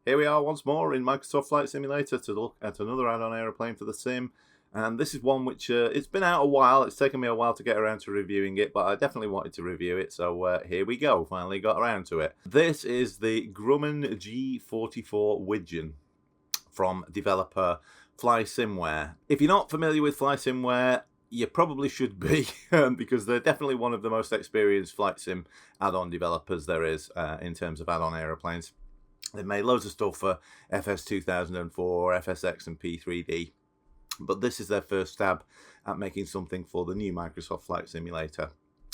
Here we are once more in Microsoft Flight Simulator to look at another add-on aeroplane for the sim. And this is one which, it's been out a while. It's taken me a while to get around to reviewing it, but I definitely wanted to review it. So here we go. Finally got around to it. This is the Grumman G44 Widgeon from developer FlySimWare. If you're not familiar with FlySimWare, you probably should be, because they're definitely one of the most experienced flight sim add-on developers there is in terms of add-on aeroplanes. They've made loads of stuff for FS 2004, FSX and P3D, but this is their first stab at making something for the new Microsoft Flight Simulator.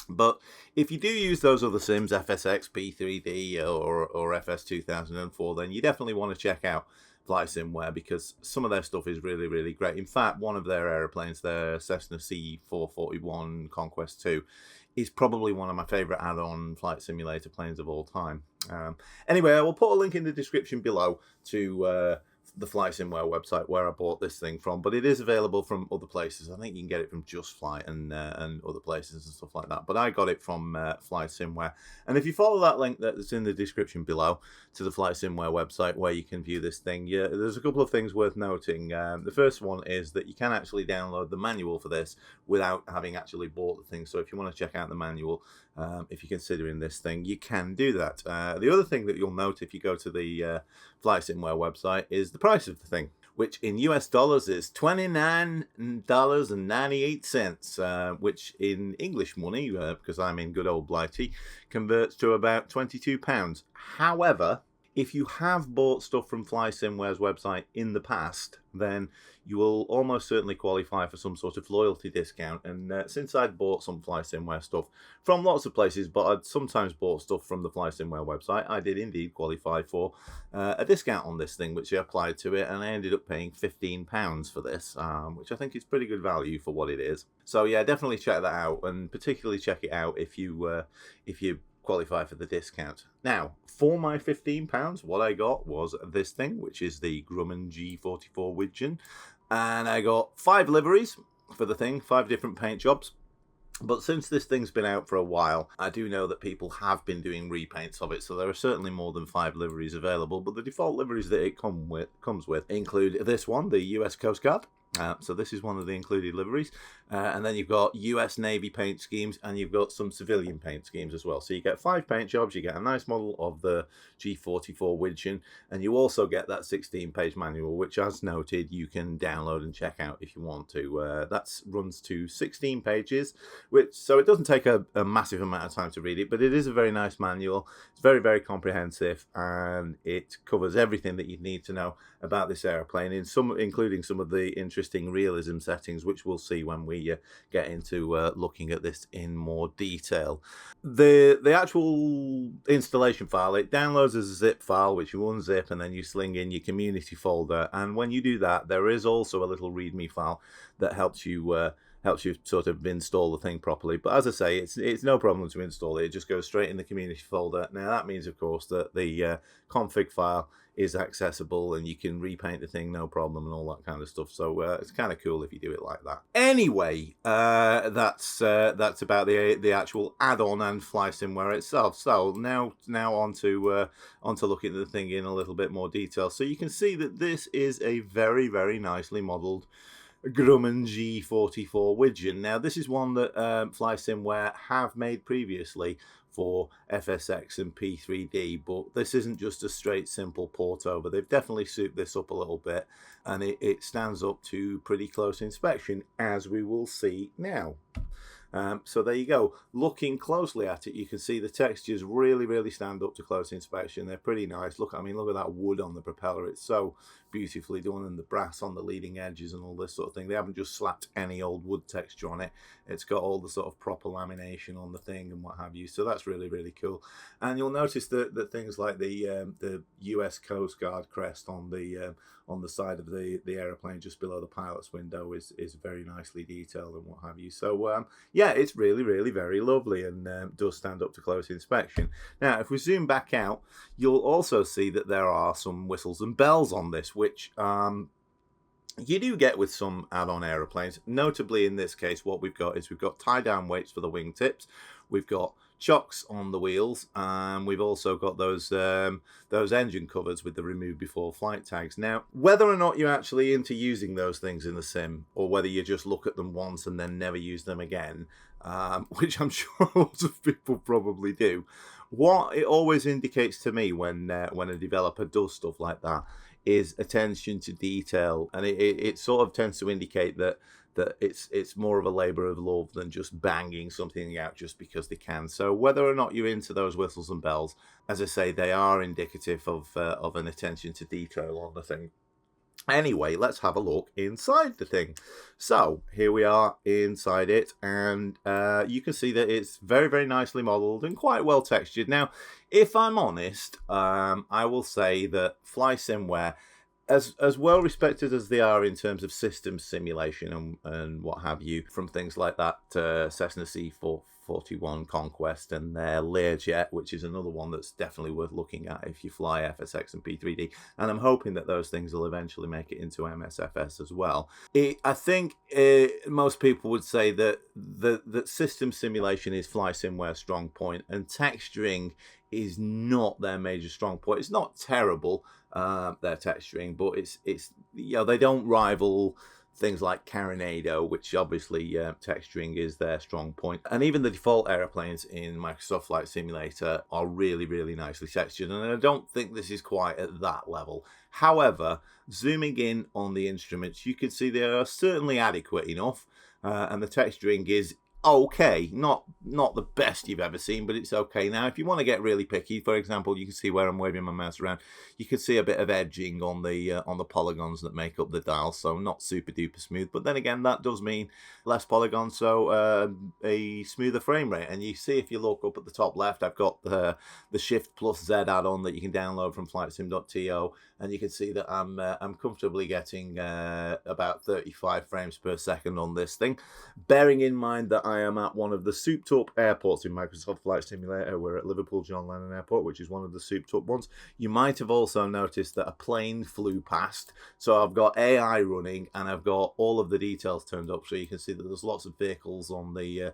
But if you do use those other sims, FSX, P3D or FS 2004, then you definitely want to check out FlySimWare, because some of their stuff is really, really great. In fact, one of their aeroplanes, their Cessna C441 Conquest 2, is probably one of my favourite add-on flight simulator planes of all time. Anyway, I will put a link in the description below to the FlySimWare website where I bought this thing from, but it is available from other places. I think you can get it from Just Flight and other places and stuff like that, but I got it from FlySimWare. And if you follow that link that's in the description below to the FlySimWare website where you can view this thing, there's a couple of things worth noting. The first one is that you can actually download the manual for this without having actually bought the thing. So if you want to check out the manual, if you're considering this thing, you can do that. The other thing that you'll note if you go to the FlySimWare website is the price of the thing, which in US dollars is $29.98, which in English money, because I'm in good old Blighty, converts to about £22. However, if you have bought stuff from FlySimWare's website in the past, then you will almost certainly qualify for some sort of loyalty discount. And since I'd bought some FlySimWare stuff from lots of places, but I'd sometimes bought stuff from the FlySimWare website, I did indeed qualify for a discount on this thing, which I applied to it, and I ended up paying £15 for this, which I think is pretty good value for what it is. So yeah, definitely check that out, and particularly check it out if you qualify for the discount. Now, for my £15, what I got was this thing, which is the Grumman G44 Widgeon, and I got 5 liveries for the thing, 5 different paint jobs. But since this thing's been out for a while, I do know that people have been doing repaints of it, so there are certainly more than 5 liveries available, but the default liveries that it comes with include this one, the US Coast Guard. So this is one of the included liveries, and then you've got US Navy paint schemes, and you've got some civilian paint schemes as well. So you get 5 paint jobs, you get a nice model of the G44 Widgeon, and you also get that 16-page manual, which, as noted, you can download and check out if you want to. That runs to 16 pages, so it doesn't take a massive amount of time to read it, but it is a very nice manual. It's very, very comprehensive, and it covers everything that you need to know about this aeroplane, including some of the interesting realism settings, which we'll see when we get into looking at this in more detail. The actual installation file, it downloads as a zip file, which you unzip and then you sling in your community folder, and when you do that, there is also a little readme file that helps you sort of install the thing properly. But as I say, it's no problem to install it. It just goes straight in the community folder. Now that means, of course, that the config file is accessible and you can repaint the thing no problem and all that kind of stuff. So it's kind of cool if you do it like that. Anyway, that's about the actual add-on and FlySimWare itself. So now on to looking at the thing in a little bit more detail. So you can see that this is a very, very nicely modelled Grumman G44 Widgeon. Now, this is one that FlySimWare have made previously for FSX and P3D, but this isn't just a straight simple port over. They've definitely souped this up a little bit, and it stands up to pretty close inspection, as we will see now. So there you go. Looking closely at it, you can see the textures really, really stand up to close inspection. They're pretty nice. Look at that wood on the propeller. It's so beautifully done, and the brass on the leading edges and all this sort of thing. They haven't just slapped any old wood texture on it. It's got all the sort of proper lamination on the thing and what have you. So that's really, really cool. And you'll notice that things like the US Coast Guard crest on the side of the aeroplane just below the pilot's window is very nicely detailed and what have you. So yeah, it's really, really very lovely, and does stand up to close inspection. Now, if we zoom back out, you'll also see that there are some whistles and bells on this, which you do get with some add-on aeroplanes. Notably in this case, what we've got tie-down weights for the wingtips. We've got chocks on the wheels, and we've also got those engine covers with the remove before flight tags. Now, whether or not you're actually into using those things in the sim, or whether you just look at them once and then never use them again, which I'm sure lots of people probably do, what it always indicates to me when a developer does stuff like that is attention to detail, and it sort of tends to indicate that it's more of a labor of love than just banging something out just because they can. So whether or not you're into those whistles and bells, as I say, they are indicative of an attention to detail on the thing. Anyway, let's have a look inside the thing. So here we are inside it, and you can see that it's very, very nicely modeled and quite well textured. Now, if I'm honest, I will say that FlySimWare, as well respected as they are in terms of system simulation and what have you, from things like that Cessna C441 Conquest and their Learjet, which is another one that's definitely worth looking at if you fly FSX and P3D, and I'm hoping that those things will eventually make it into MSFS as well. I think most people would say that that system simulation is FlySimWare's strong point, and texturing is not their major strong point. It's not terrible, their texturing, but it's they don't rival things like Chronometer, which obviously texturing is their strong point. And even the default airplanes in Microsoft Flight Simulator are really, really nicely textured, and I don't think this is quite at that level. However, zooming in on the instruments, you can see they are certainly adequate enough, and the texturing is okay, not the best you've ever seen, but it's okay. Now, if you want to get really picky, for example, you can see where I'm waving my mouse around, you can see a bit of edging on the polygons that make up the dial, so not super duper smooth, but then again, that does mean less polygons, so a smoother frame rate. And you see, if you look up at the top left, I've got the Shift plus Z add-on that you can download from flightsim.to, and you can see that I'm comfortably getting about 35 frames per second on this thing, bearing in mind that I am at one of the souped up airports in Microsoft Flight Simulator. We're at Liverpool John Lennon Airport, which is one of the souped up ones. You might have also noticed that a plane flew past, so I've got AI running and I've got all of the details turned up, so you can see that there's lots of vehicles on the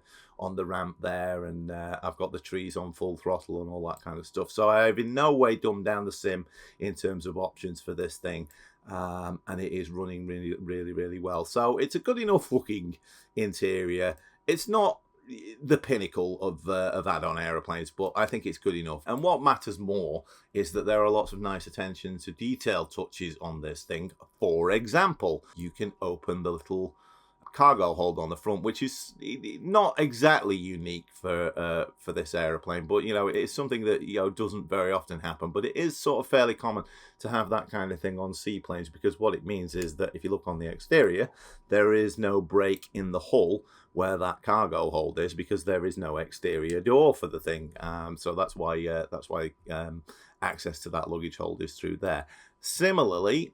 ramp there, and I've got the trees on full throttle and all that kind of stuff. So I've in no way dumbed down the sim in terms of options for this thing. And it is running really, really, really well. So it's a good enough looking interior. It's not the pinnacle of add-on aeroplanes, but I think it's good enough. And what matters more is that there are lots of nice attention to detail touches on this thing. For example, you can open the little cargo hold on the front, which is not exactly unique for this aeroplane, but it's something that doesn't very often happen, but it is sort of fairly common to have that kind of thing on seaplanes, because what it means is that if you look on the exterior, there is no break in the hull where that cargo hold is, because there is no exterior door for the thing, so that's why access to that luggage hold is through there. Similarly,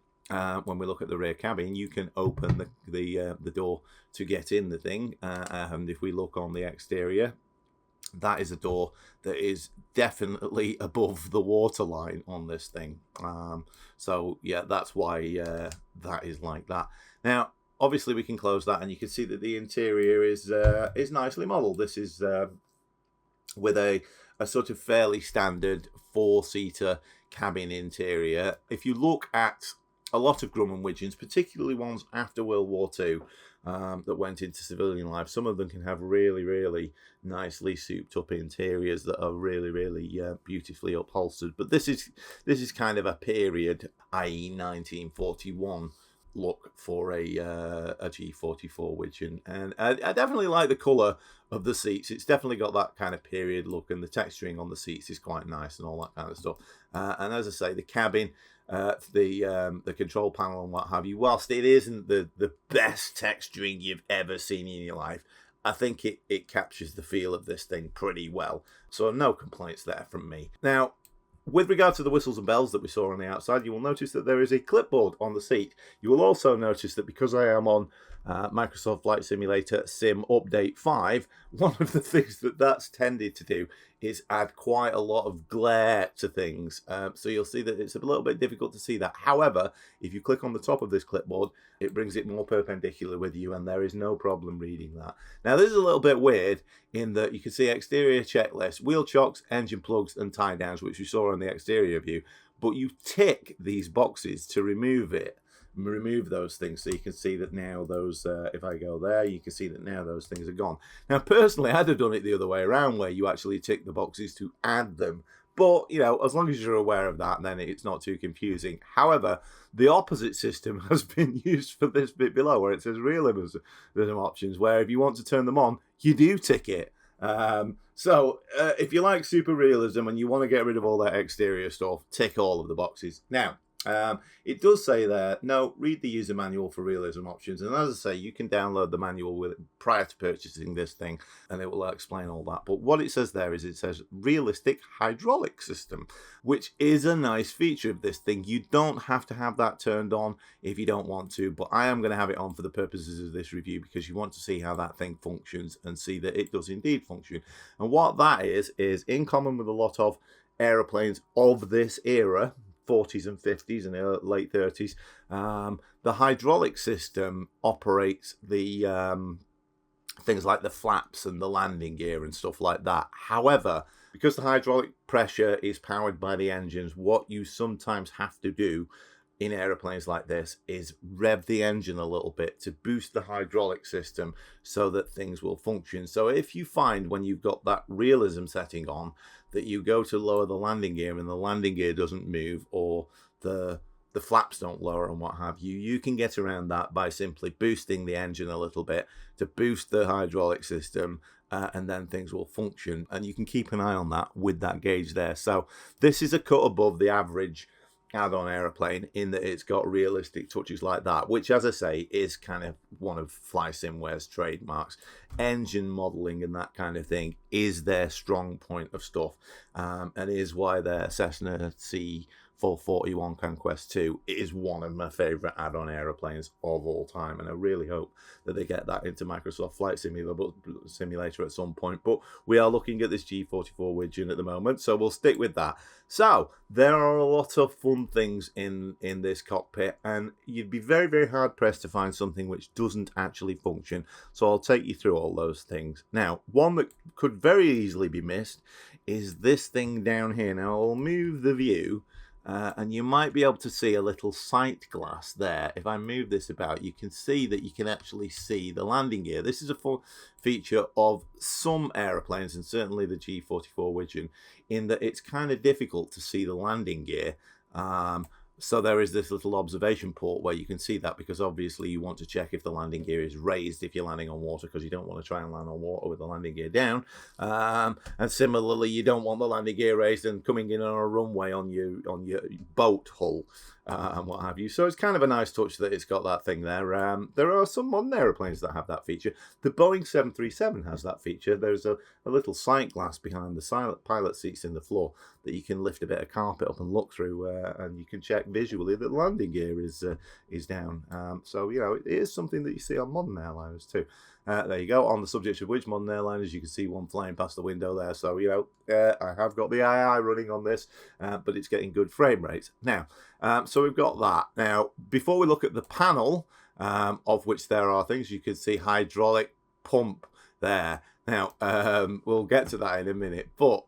when we look at the rear cabin, you can open the door to get in the thing, and if we look on the exterior, that is a door that is definitely above the waterline on this thing. So yeah, that's why that is like that. Now, obviously, we can close that, and you can see that the interior is nicely modelled. This is with a sort of fairly standard 4-seater cabin interior. If you look at a lot of Grumman Widgeons, particularly ones after World War II that went into civilian life, some of them can have really, really nicely souped up interiors that are really, really beautifully upholstered. But this is kind of a period, i.e. 1941 look for a G44 Widgeon, and I definitely like the colour of the seats. It's definitely got that kind of period look, and the texturing on the seats is quite nice and all that kind of stuff. And as I say, the cabin, the control panel and what have you, whilst it isn't the best texturing you've ever seen in your life, I think it captures the feel of this thing pretty well. So no complaints there from me. Now, with regard to the whistles and bells that we saw on the outside, you will notice that there is a clipboard on the seat. You will also notice that because I am on Microsoft Flight Simulator Sim Update 5, one of the things that's tended to do is add quite a lot of glare to things. So you'll see that it's a little bit difficult to see that. However, if you click on the top of this clipboard, it brings it more perpendicular with you, and there is no problem reading that. Now, this is a little bit weird in that you can see exterior checklist, wheel chocks, engine plugs, and tie downs, which we saw on the exterior view, but you tick these boxes to remove those things, so you can see that now those, if I go there, you can see that now those things are gone. Now, personally, I'd have done it the other way around, where you actually tick the boxes to add them. But, you know, as long as you're aware of that, then it's not too confusing. However, the opposite system has been used for this bit below, where it says realism options, where if you want to turn them on, you do tick it. So if you like super realism and you want to get rid of all that exterior stuff, tick all of the boxes. Now, it does say there, no, read the user manual for realism options. And as I say, you can download the manual prior to purchasing this thing, and it will explain all that. But what it says there is it says realistic hydraulic system, which is a nice feature of this thing. You don't have to have that turned on if you don't want to, but I am going to have it on for the purposes of this review because you want to see how that thing functions and see that it does indeed function. And what that is in common with a lot of aeroplanes of this era, 40s and 50s and late 30s, the hydraulic system operates the things like the flaps and the landing gear and stuff like that. However, because the hydraulic pressure is powered by the engines, what you sometimes have to do in aeroplanes like this is rev the engine a little bit to boost the hydraulic system so that things will function. So if you find when you've got that realism setting on that you go to lower the landing gear and the landing gear doesn't move, or the flaps don't lower and what have you, you can get around that by simply boosting the engine a little bit to boost the hydraulic system, and then things will function. And you can keep an eye on that with that gauge there. So this is a cut above the average add-on aeroplane in that it's got realistic touches like that, which, as I say, is kind of one of FlySimWare's trademarks. Engine modeling and that kind of thing is their strong point of stuff, and is why their Cessna C441 Conquest 2 is one of my favorite add-on aeroplanes of all time, and I really hope that they get that into Microsoft Flight Simulator at some point. But we are looking at this G44 Widgeon at the moment, so we'll stick with that. So there are a lot of fun things in this cockpit, and you'd be very, very hard pressed to find something which doesn't actually function. So I'll take you through all those things. Now, one that could very easily be missed is this thing down here. Now I'll move the view, and you might be able to see a little sight glass there. If I move this about, you can see that you can actually see the landing gear. This is a full feature of some aeroplanes, and certainly the G44 Widgeon, in that it's kind of difficult to see the landing gear. So there is this little observation port where you can see that, because obviously you want to check if the landing gear is raised if you're landing on water, because you don't want to try and land on water with the landing gear down. And similarly, you don't want the landing gear raised and coming in on a runway on your boat hull and what have you. So it's kind of a nice touch that it's got that thing there. There are some modern aeroplanes that have that feature. The Boeing 737 has that feature. There's a little sight glass behind the pilot seats in the floor that you can lift a bit of carpet up and look through, and you can check visually that the landing gear is down. So, you know, it is something that you see on modern airliners too. There you go. On the subject of which modern airliners, you can see one flying past the window there. So, you know, I have got the II running on this, but it's getting good frame rates. Now, so we've got that. Now, before we look at the panel, of which there are things, you can see hydraulic pump there. Now, we'll get to that in a minute. But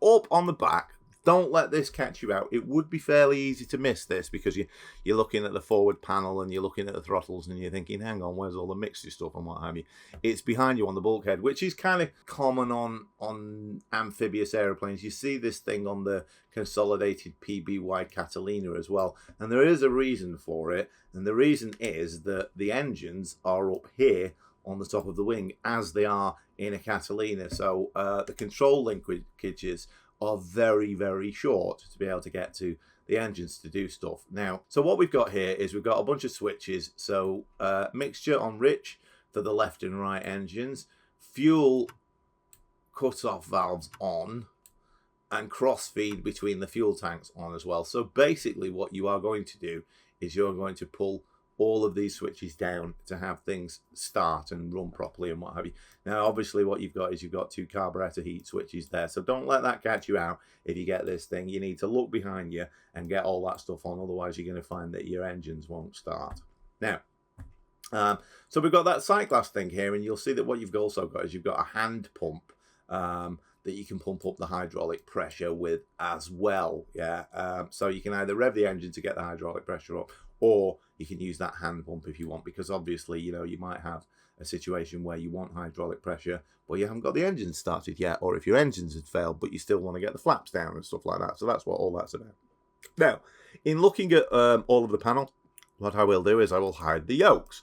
up on the back, don't let this catch you out. It would be fairly easy to miss this because you're looking at the forward panel and you're looking at the throttles and you're thinking, hang on, where's all the mixture stuff and what have you? It's behind you on the bulkhead, which is kind of common on amphibious aeroplanes. You see this thing on the consolidated PBY Catalina as well, and there is a reason for it, and the reason is that the engines are up here on the top of the wing as they are in a Catalina, so the control linkages are very, very short to be able to get to the engines to do stuff. Now, so what we've got here is we've got a bunch of switches. So mixture on rich for the left and right engines, fuel cut-off valves on, and cross-feed between the fuel tanks on as well. So basically what you are going to do is you're going to pull all of these switches down to have things start and run properly and what have you. Now, obviously, what you've got is you've got 2 carburetor heat switches there. So don't let that catch you out if you get this thing. You need to look behind you and get all that stuff on. Otherwise, you're going to find that your engines won't start. Now, so we've got that sight glass thing here, and you'll see that what you've also got is you've got a hand pump that you can pump up the hydraulic pressure with as well. Yeah, so you can either rev the engine to get the hydraulic pressure up, or you can use that hand pump if you want, because obviously, you know, you might have a situation where you want hydraulic pressure, but you haven't got the engine started yet, or if your engines had failed, but you still want to get the flaps down and stuff like that. So that's what all that's about. Now, in looking at all of the panel, what I will do is I will hide the yokes.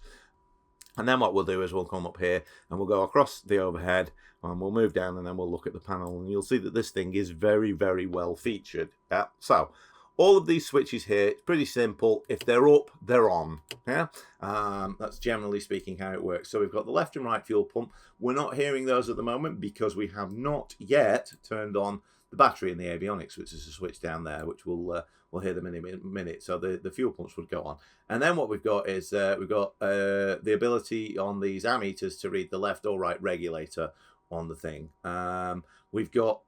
And then what we'll do is we'll come up here and we'll go across the overhead and we'll move down, and then we'll look at the panel, and you'll see that this thing is very, very well featured. Yeah. So all of these switches here, it's pretty simple. If they're up, they're on. Yeah. That's generally speaking how it works. So we've got the left and right fuel pump. We're not hearing those at the moment because we have not yet turned on the battery in the avionics, which is a switch down there, which we'll hear them in a minute. So the fuel pumps would go on. And then what we've got is we've got the ability on these ammeters to read the left or right regulator on the thing. We've got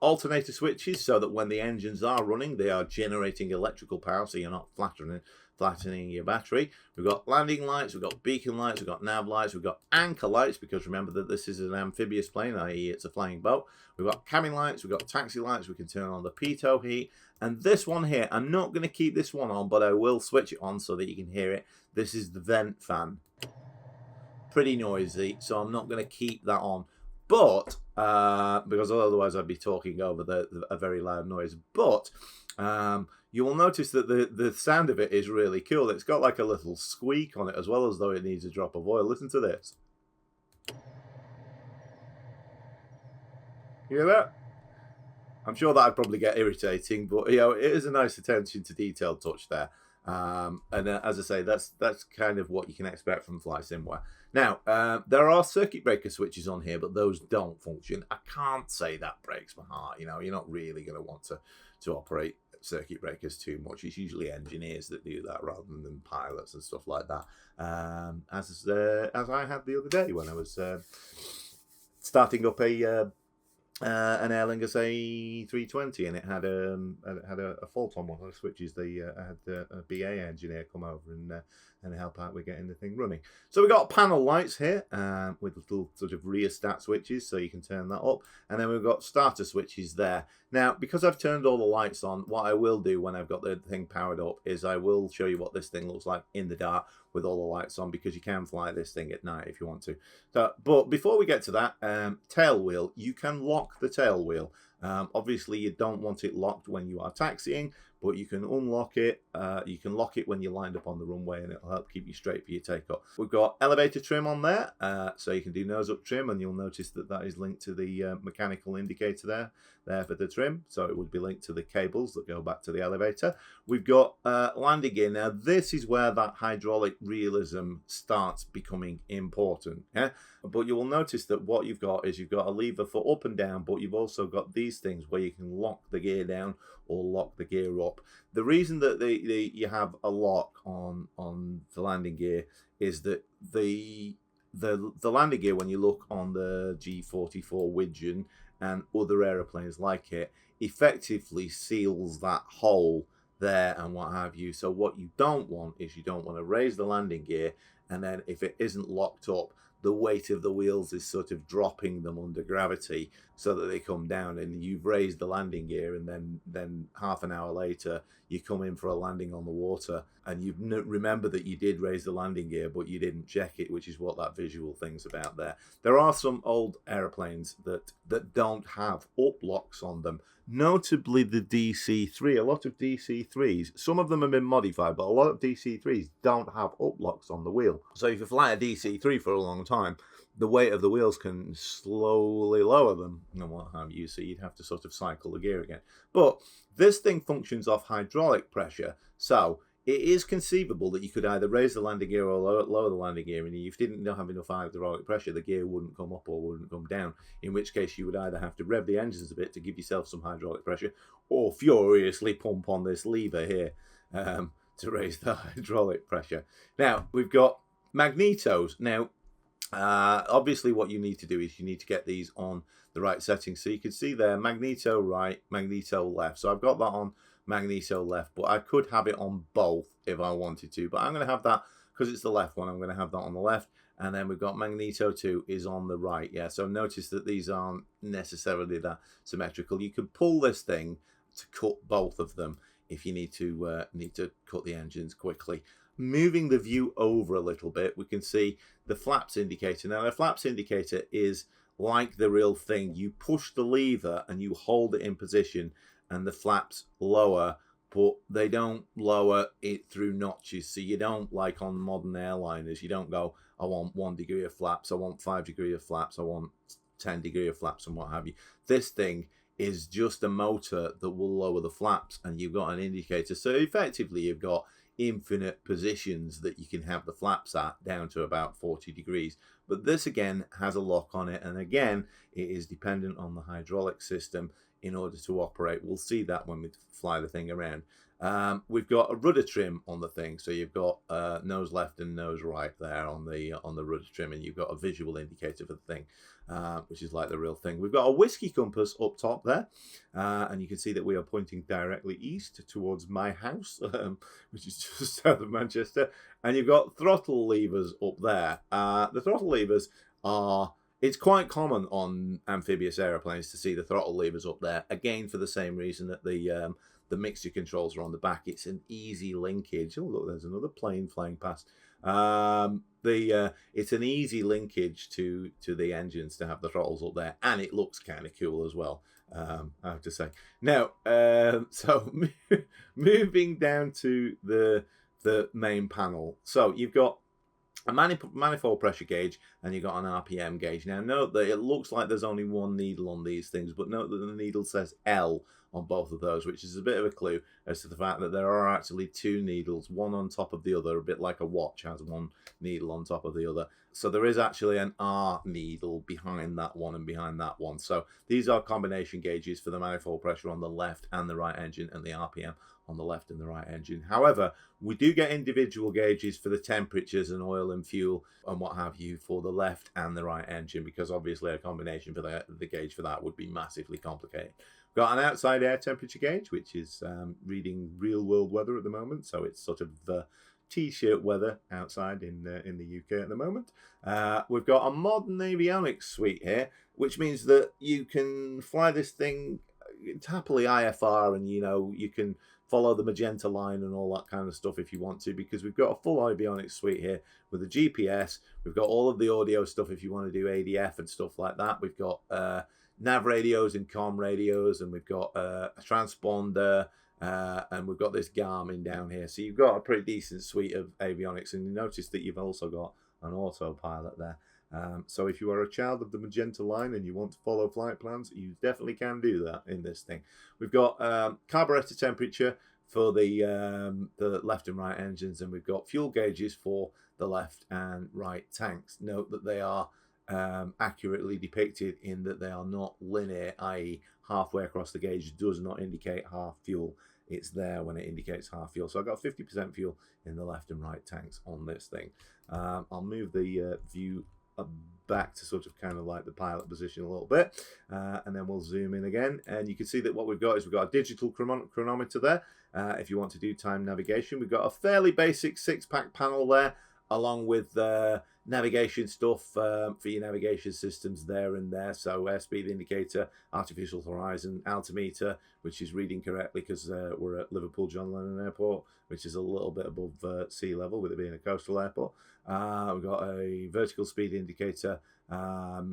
alternator switches so that when the engines are running, they are generating electrical power, so you're not flattening your battery. We've got landing lights, we've got beacon lights, we've got nav lights, we've got anchor lights, because remember that this is an amphibious plane, i.e. it's a flying boat. We've got cabin lights, we've got taxi lights, we can turn on the pitot heat. And this one here, I'm not going to keep this one on, but I will switch it on so that you can hear it. This is the vent fan. Pretty noisy, so I'm not going to keep that on. But, because otherwise I'd be talking over a very loud noise. But, you will notice that the sound of it is really cool. It's got like a little squeak on it, as well as though it needs a drop of oil. Listen to this. You hear that? I'm sure that'd probably get irritating, but you know, it is a nice attention to detail touch there. And as I say, that's kind of what you can expect from FlySimWare. Now, there are circuit breaker switches on here, but those don't function. I can't say that breaks my heart. You know, you're not really going to want to operate circuit breakers too much. It's usually engineers that do that rather than pilots and stuff like that. As I had the other day when I was starting up an Aer Lingus A320, and it had a fault on one of the switches. I had a BA engineer come over and help out with getting the thing running. So we've got panel lights here with little sort of rheostat switches, so you can turn that up, and then we've got starter switches there. Now, because I've turned all the lights on, what I will do when I've got the thing powered up is I will show you what this thing looks like in the dark with all the lights on, because you can fly this thing at night if you want to. So, but before we get to that, tail wheel, you can lock the tail wheel. Obviously, you don't want it locked when you are taxiing, but you can unlock it. You can lock it when you're lined up on the runway, and it'll help keep you straight for your takeoff. We've got elevator trim on there, so you can do nose up trim, and you'll notice that that is linked to the mechanical indicator there for the trim, so it would be linked to the cables that go back to the elevator. We've got landing gear. Now, this is where that hydraulic realism starts becoming important. Yeah, but you will notice that what you've got is you've got a lever for up and down, but you've also got these things where you can lock the gear down or lock the gear up. The reason that you have a lock on the landing gear is that the landing gear, when you look on the G44 Widgeon and other aeroplanes like it, effectively seals that hole there and what have you. So what you don't want is you don't want to raise the landing gear, and then if it isn't locked up, the weight of the wheels is sort of dropping them under gravity so that they come down, and you've raised the landing gear, and then half an hour later you come in for a landing on the water, and you remember that you did raise the landing gear but you didn't check it, which is what that visual thing's about there. There are some old aeroplanes that don't have up locks on them, notably the DC-3. A lot of DC-3s, some of them have been modified, but a lot of DC-3s don't have up locks on the wheel. So if you fly a DC-3 for a long time, the weight of the wheels can slowly lower them and what have you, so you'd have to sort of cycle the gear again. But this thing functions off hydraulic pressure, so it is conceivable that you could either raise the landing gear or lower the landing gear, and if you didn't have enough hydraulic pressure, the gear wouldn't come up or wouldn't come down, in which case you would either have to rev the engines a bit to give yourself some hydraulic pressure, or furiously pump on this lever here to raise the hydraulic pressure. Now, we've got magnetos. Now, obviously what you need to do is you need to get these on the right settings. So you can see there, magneto right, magneto left. So I've got that on magneto left, but I could have it on both if I wanted to. But I'm going to have that, because it's the left one, I'm going to have that on the left. And then we've got magneto 2 is on the right. Yeah, so notice that these aren't necessarily that symmetrical. You could pull this thing to cut both of them if you need to cut the engines quickly. Moving the view over a little bit, we can see the flaps indicator. Now, the flaps indicator is like the real thing. You push the lever and you hold it in position, and the flaps lower, but they don't lower it through notches. So you don't, like on modern airliners, you don't go, I want 1 degree of flaps, I want 5 degree of flaps, I want 10 degree of flaps, and what have you. This thing is just a motor that will lower the flaps, and you've got an indicator. So effectively, you've got infinite positions that you can have the flaps at, down to about 40 degrees. But this again has a lock on it, and again it is dependent on the hydraulic system in order to operate. We'll see that when we fly the thing around. We've got a rudder trim on the thing, so you've got nose left and nose right there on the rudder trim, and you've got a visual indicator for the thing, which is like the real thing. We've got a whiskey compass up top there, and you can see that we are pointing directly east towards my house, which is just south of Manchester. And you've got throttle levers up there. The throttle levers are... It's quite common on amphibious aeroplanes to see the throttle levers up there, again for the same reason that the mixture controls are on the back. It's an easy linkage. Oh, look, there's another plane flying past. It's an easy linkage to the engines to have the throttles up there, and it looks kind of cool as well, I have to say. Now, so moving down to the main panel. So you've got a manifold pressure gauge, and you've got an RPM gauge. Now, note that it looks like there's only one needle on these things, but note that the needle says L on both of those, which is a bit of a clue as to the fact that there are actually 2 needles, one on top of the other, a bit like a watch has one needle on top of the other. So there is actually an R needle behind that one and behind that one. So these are combination gauges for the manifold pressure on the left and the right engine, and the RPM on the left and the right engine. However, we do get individual gauges for the temperatures and oil and fuel and what have you for the left and the right engine, because obviously a combination for the gauge for that would be massively complicated. We've got an outside air temperature gauge, which is reading real world weather at the moment, so it's sort of t-shirt weather outside in the UK at the moment. We've got a modern avionics suite here, which means that you can fly this thing happily IFR, and you can follow the magenta line and all that kind of stuff if you want to, because we've got a full avionics suite here with a GPS. We've got all of the audio stuff if you want to do ADF and stuff like that. We've got nav radios and comm radios, and we've got a transponder, and we've got this Garmin down here. So you've got a pretty decent suite of avionics, and you notice that you've also got an autopilot there. So if you are a child of the magenta line and you want to follow flight plans, you definitely can do that in this thing. We've got carburetor temperature for the left and right engines, and we've got fuel gauges for the left and right tanks. Note that they are accurately depicted in that they are not linear, i.e. halfway across the gauge does not indicate half fuel. It's there when it indicates half fuel. So I've got 50% fuel in the left and right tanks on this thing. I'll move the view back to sort of kind of like the pilot position a little bit, and then we'll zoom in again, and you can see that what we've got is we've got a digital chronometer there. If you want to do time navigation, we've got a fairly basic 6-pack panel there, along with navigation stuff for your navigation systems there and there. So airspeed indicator, artificial horizon, altimeter, which is reading correctly because we're at Liverpool John Lennon Airport, which is a little bit above sea level with it being a coastal airport. We've got a vertical speed indicator, a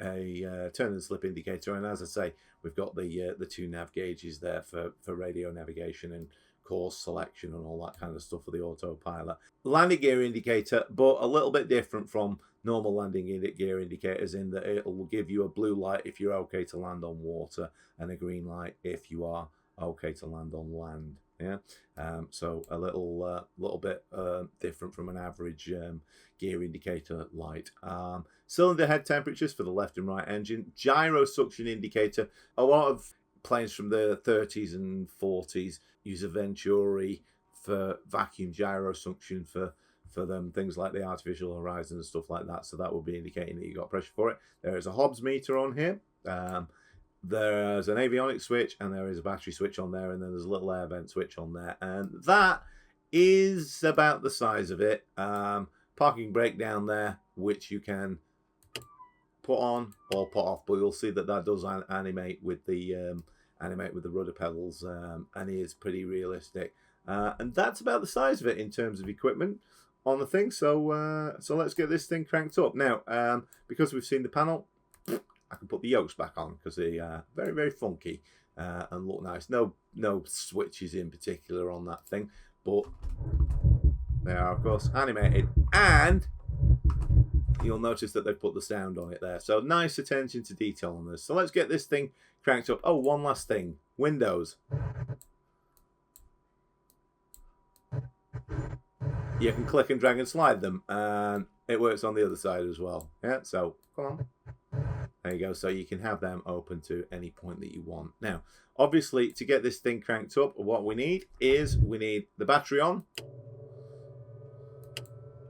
turn and slip indicator, and as I say, we've got the 2 nav gauges there for radio navigation and course selection and all that kind of stuff for the autopilot. Landing gear indicator, but a little bit different from normal landing gear indicators in that it will give you a blue light if you're okay to land on water and a green light if you are okay to land on land. Yeah, so a little bit different from an average gear indicator light. Cylinder head temperatures for the left and right engine. Gyro suction indicator. A lot of planes from the 30s and 40s use a Venturi for vacuum gyro suction for them, things like the artificial horizon and stuff like that. So that will be indicating that you got pressure for it. There is a Hobbs meter on here. There's an avionics switch, and there is a battery switch on there, and then there's a little air vent switch on there, and that is about the size of it. Parking brake down there, which you can put on or put off, but you'll see that that does animate with the rudder pedals, and is pretty realistic. And that's about the size of it in terms of equipment on the thing. So so let's get this thing cranked up now. Because we've seen the panel, I can put the yokes back on because they are very, very funky and look nice. No switches in particular on that thing, but they are, of course, animated. And you'll notice that they've put the sound on it there. So nice attention to detail on this. So let's get this thing cranked up. Oh, one last thing. Windows. You can click and drag and slide them. And it works on the other side as well. Yeah, so come on. There you go. So you can have them open to any point that you want. Now, obviously, to get this thing cranked up, what we need is the battery on.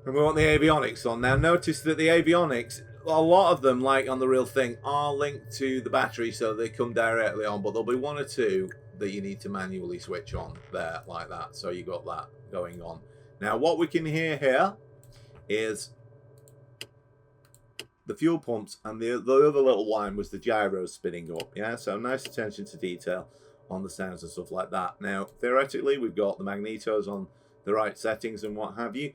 And we want the avionics on. Now, notice that the avionics, a lot of them, like on the real thing, are linked to the battery, so they come directly on. But there'll be one or two that you need to manually switch on there, like that. So you got that going on. Now, what we can hear here is the fuel pumps, and the other little line was the gyros spinning up. Yeah, so nice attention to detail on the sounds and stuff like that. Now, theoretically, we've got the magnetos on the right settings and what have you.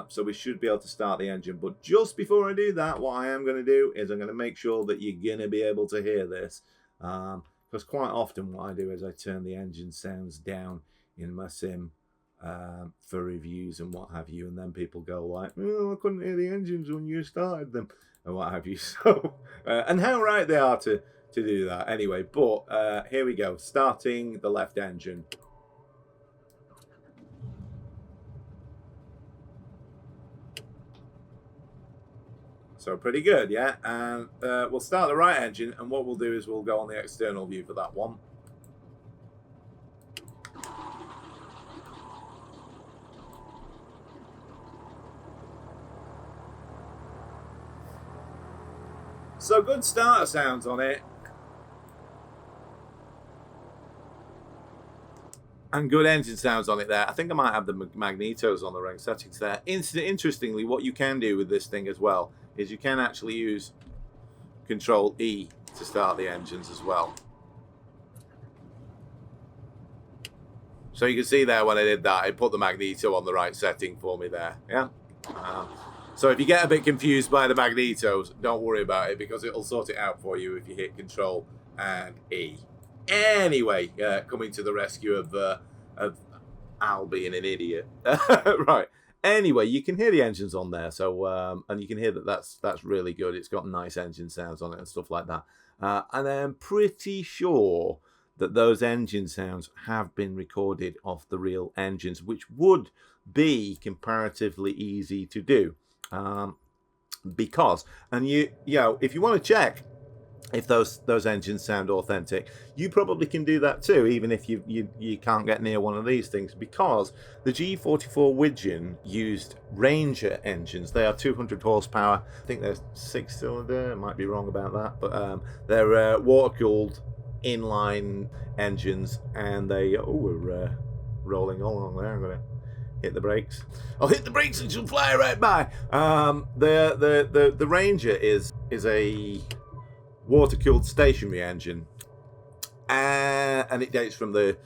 So we should be able to start the engine. But just before I do that, what I am going to do is I'm going to make sure that you're going to be able to hear this. Because quite often what I do is I turn the engine sounds down in my sim for reviews and what have you. And then people go like, oh, I couldn't hear the engines when you started them and what have you. So, and how right they are to do that anyway. But here we go. Starting the left engine. So pretty good, yeah. And we'll start the right engine, and what we'll do is we'll go on the external view for that one. So good starter sounds on it. And good engine sounds on it there. I think I might have the Magnetos on the right settings there. Interestingly, what you can do with this thing as well is you can actually use Control E to start the engines as well. So you can see there when I did that, it put the Magneto on the right setting for me there. Yeah. So if you get a bit confused by the Magnetos, don't worry about it because it'll sort it out for you if you hit Control and E. Anyway, coming to the rescue of Al being an idiot. Right. Anyway, you can hear the engines on there, so and you can hear that that's really good. It's got nice engine sounds on it and stuff like that. And I'm pretty sure that those engine sounds have been recorded off the real engines, which would be comparatively easy to do. Because, and you know, if you want to check if those engines sound authentic, you probably can do that too, even if you can't get near one of these things, because the G44 Widgeon used Ranger engines. They are 200 horsepower. I think they're 6-cylinder. I might be wrong about that, but they're water-cooled inline engines, and they we're rolling along there. I'm gonna hit the brakes. I'll hit the brakes and she'll fly right by. The Ranger is a water-cooled stationary engine, and it dates from the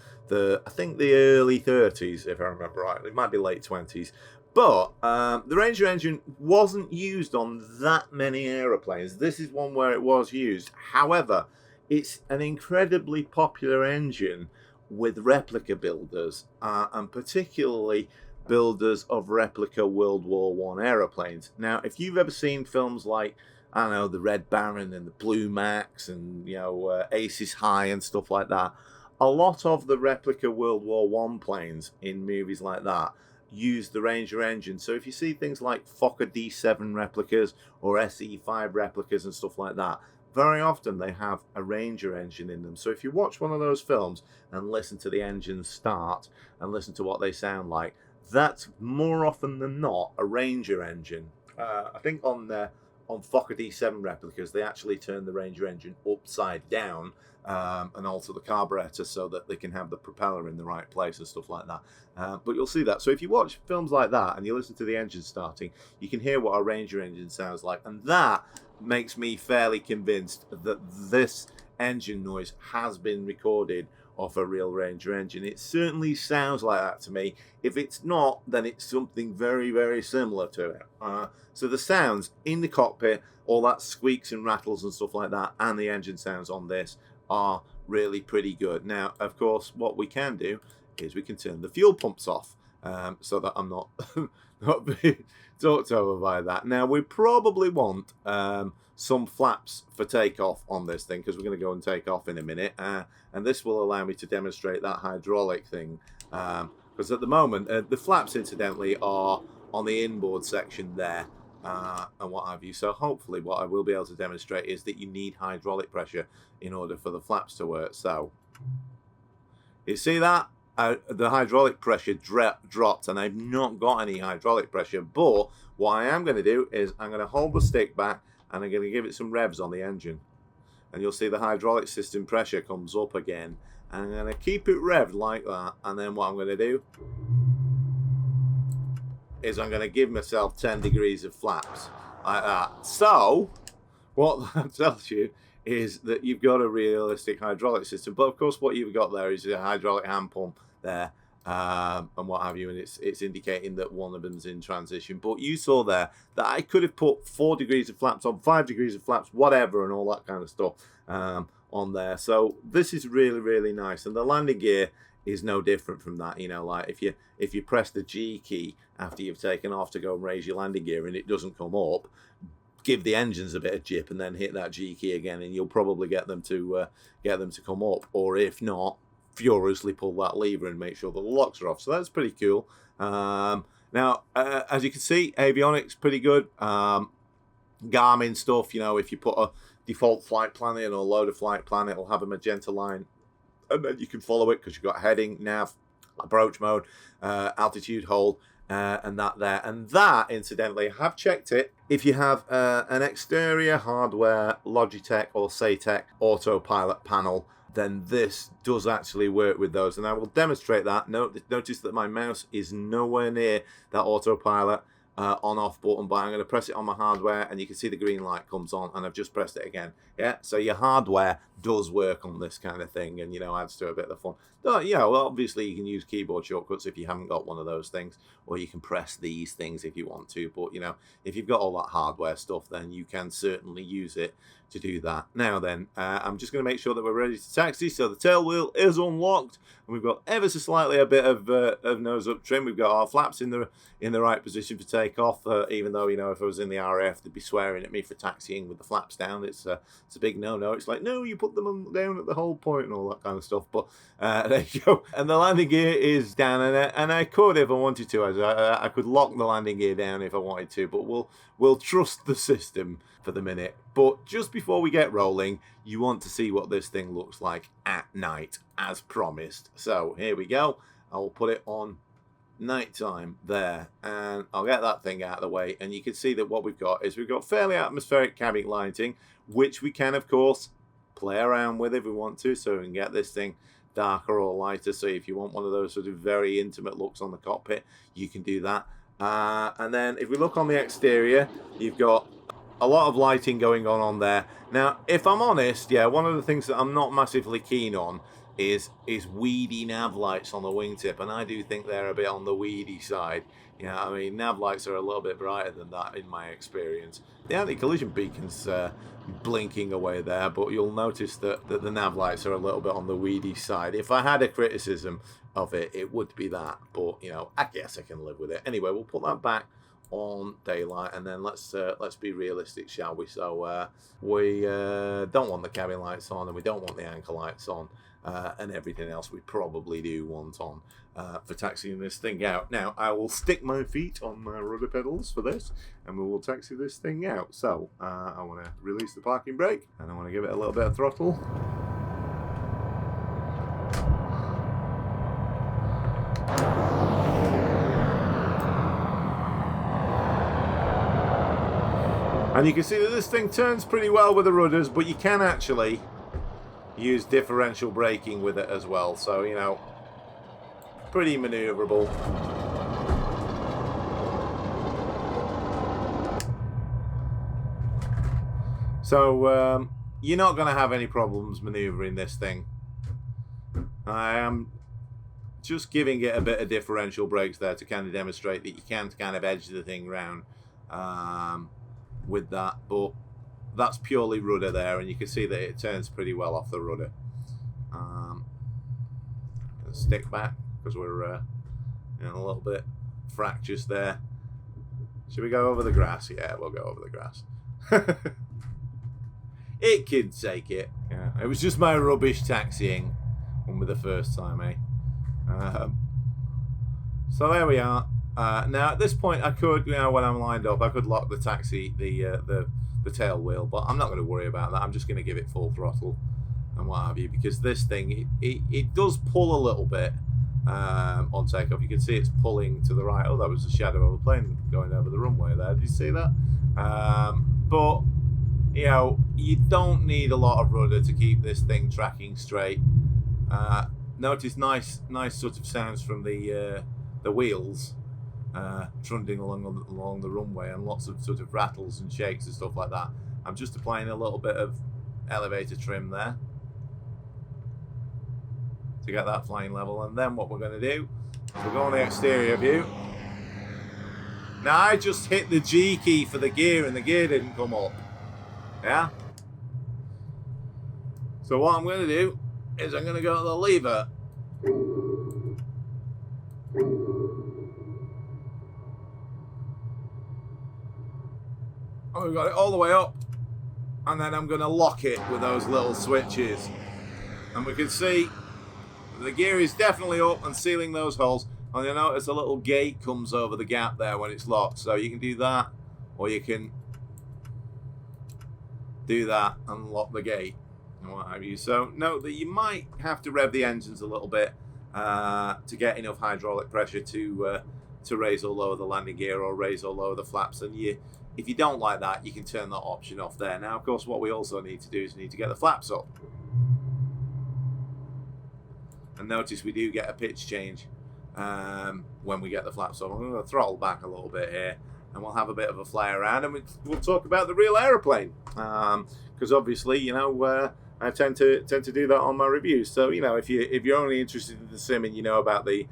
I think the early 30s, if I remember right. It might be late 20s, but the Ranger engine wasn't used on that many aeroplanes. This is one where it was used. However, it's an incredibly popular engine with replica builders, and particularly builders of replica World War I aeroplanes. Now, if you've ever seen films like, I don't know, the Red Baron and the Blue Max and, you know, Aces High and stuff like that, a lot of the replica World War I planes in movies like that use the Ranger engine. So if you see things like Fokker D7 replicas or SE5 replicas and stuff like that, very often they have a Ranger engine in them. So if you watch one of those films and listen to the engines start and listen to what they sound like, that's more often than not a Ranger engine. I think on Fokker D7 replicas, they actually turn the Ranger engine upside down and alter the carburetor so that they can have the propeller in the right place and stuff like that. But you'll see that. So if you watch films like that and you listen to the engine starting, you can hear what a Ranger engine sounds like. And that makes me fairly convinced that this engine noise has been recorded off a real Ranger engine. It certainly sounds like that to me. If it's not, then it's something very, very similar to it. So the sounds in the cockpit, all that squeaks and rattles and stuff like that, and the engine sounds on this are really pretty good. Now, of course, what we can do is we can turn the fuel pumps off so that I'm not not being talked over by that. Now, we probably want some flaps for takeoff on this thing, because we're going to go and take off in a minute, and this will allow me to demonstrate that hydraulic thing, because at the moment the flaps incidentally are on the inboard section there and what have you. So hopefully what I will be able to demonstrate is that you need hydraulic pressure in order for the flaps to work. So you see that the hydraulic pressure dropped, and I've not got any hydraulic pressure. But what I am going to do is I'm going to hold the stick back and I'm going to give it some revs on the engine, and you'll see the hydraulic system pressure comes up again, and I'm going to keep it revved like that. And then what I'm going to do is I'm going to give myself 10 degrees of flaps like that. So what that tells you is that you've got a realistic hydraulic system. But of course what you've got there is a hydraulic hand pump there and what have you, and it's indicating that one of them's in transition. But you saw there that I could have put 4 degrees of flaps on, 5 degrees of flaps, whatever, and all that kind of stuff on there. So this is really, really nice. And the landing gear is no different from that. You know, like if you press the G key after you've taken off to go and raise your landing gear and it doesn't come up, give the engines a bit of jip and then hit that G key again, and you'll probably get them to come up. Or if not, furiously pull that lever and make sure that the locks are off. So that's pretty cool. Now, as you can see, avionics pretty good. Garmin stuff, you know, if you put a default flight plan in or load a flight plan, it'll have a magenta line, and then you can follow it because you've got heading, nav, approach mode, altitude hold, and that there. And that, incidentally, I have checked it. If you have an exterior hardware Logitech or Satec Autopilot panel, then this does actually work with those. And I will demonstrate that. Notice that my mouse is nowhere near that Autopilot on-off button, but I'm going to press it on my hardware, and you can see the green light comes on, and I've just pressed it again. Yeah, so your hardware does work on this kind of thing, and, you know, adds to a bit of the fun. Yeah, well, obviously you can use keyboard shortcuts if you haven't got one of those things, or you can press these things if you want to. But, you know, if you've got all that hardware stuff, then you can certainly use it to do that. Now then, I'm just going to make sure that we're ready to taxi. So the tail wheel is unlocked, and we've got ever so slightly a bit of nose up trim. We've got our flaps in the right position for takeoff. Even though, you know, if I was in the RAF, they'd be swearing at me for taxiing with the flaps down. It's a big no-no. It's like, no, you put them down at the hold point and all that kind of stuff. But there you go. And the landing gear is down, and I could, if I wanted to, I could lock the landing gear down if I wanted to. But we'll trust the system for the minute. But just before we get rolling, you want to see what this thing looks like at night, as promised. So here we go. I will put it on nighttime there, and I'll get that thing out of the way, and you can see that what we've got is we've got fairly atmospheric cabin lighting, which we can of course play around with if we want to, so we can get this thing darker or lighter. So if you want one of those sort of very intimate looks on the cockpit, you can do that. And then if we look on the exterior, you've got a lot of lighting going on there. Now, if I'm honest, yeah, one of the things that I'm not massively keen on is weedy nav lights on the wingtip, and I do think they're a bit on the weedy side. Yeah, I mean, nav lights are a little bit brighter than that in my experience. The anti-collision beacon's blinking away there, but you'll notice that the nav lights are a little bit on the weedy side. If I had a criticism of it, it would be that, but, you know, I guess I can live with it. Anyway, we'll put that back on daylight, and then let's be realistic, shall we? So we don't want the cabin lights on, and we don't want the anchor lights on, and everything else we probably do want on for taxiing this thing out. Now I will stick my feet on my rudder pedals for this, and we will taxi this thing out. So I want to release the parking brake, and I want to give it a little bit of throttle. And you can see that this thing turns pretty well with the rudders, but you can actually use differential braking with it as well. So, you know, pretty maneuverable. So, you're not going to have any problems maneuvering this thing. I am just giving it a bit of differential brakes there to kind of demonstrate that you can kind of edge the thing round. With that, but that's purely rudder there, and you can see that it turns pretty well off the rudder. Stick back because we're a little bit fractious there. Should we go over the grass? Yeah, we'll go over the grass. It can take it. Yeah, it was just my rubbish taxiing one with the first time, eh? So there we are. Now at this point I could, when I'm lined up, I could lock the taxi, the tail wheel, but I'm not going to worry about that. I'm just going to give it full throttle and what have you, because this thing, it does pull a little bit on takeoff. You can see it's pulling to the right. Oh, that was a shadow of a plane going over the runway there. Did you see that? But you know, you don't need a lot of rudder to keep this thing tracking straight. Notice nice sort of sounds from the wheels. Trundling along the runway, and lots of sort of rattles and shakes and stuff like that. I'm just applying a little bit of elevator trim there to get that flying level, and then what we're going to do is we'll go on the exterior view. Now I just hit the G key for the gear and the gear didn't come up. Yeah? So what I'm going to do is I'm going to go to the lever. Oh, we've got it all the way up, and then I'm going to lock it with those little switches, and we can see the gear is definitely up and sealing those holes, and you'll notice a little gate comes over the gap there when it's locked. So you can do that, or you can do that and lock the gate and what have you. So note that you might have to rev the engines a little bit to get enough hydraulic pressure to raise or lower the landing gear, or raise or lower the flaps, and if you don't like that, you can turn that option off there. Now, of course, what we also need to do is need to get the flaps up. And notice we do get a pitch change when we get the flaps up. I'm going to throttle back a little bit here, and we'll have a bit of a fly around, and we'll talk about the real aeroplane. Because obviously, you know, I tend to do that on my reviews. So, you know, if you're only interested in the sim and you know about the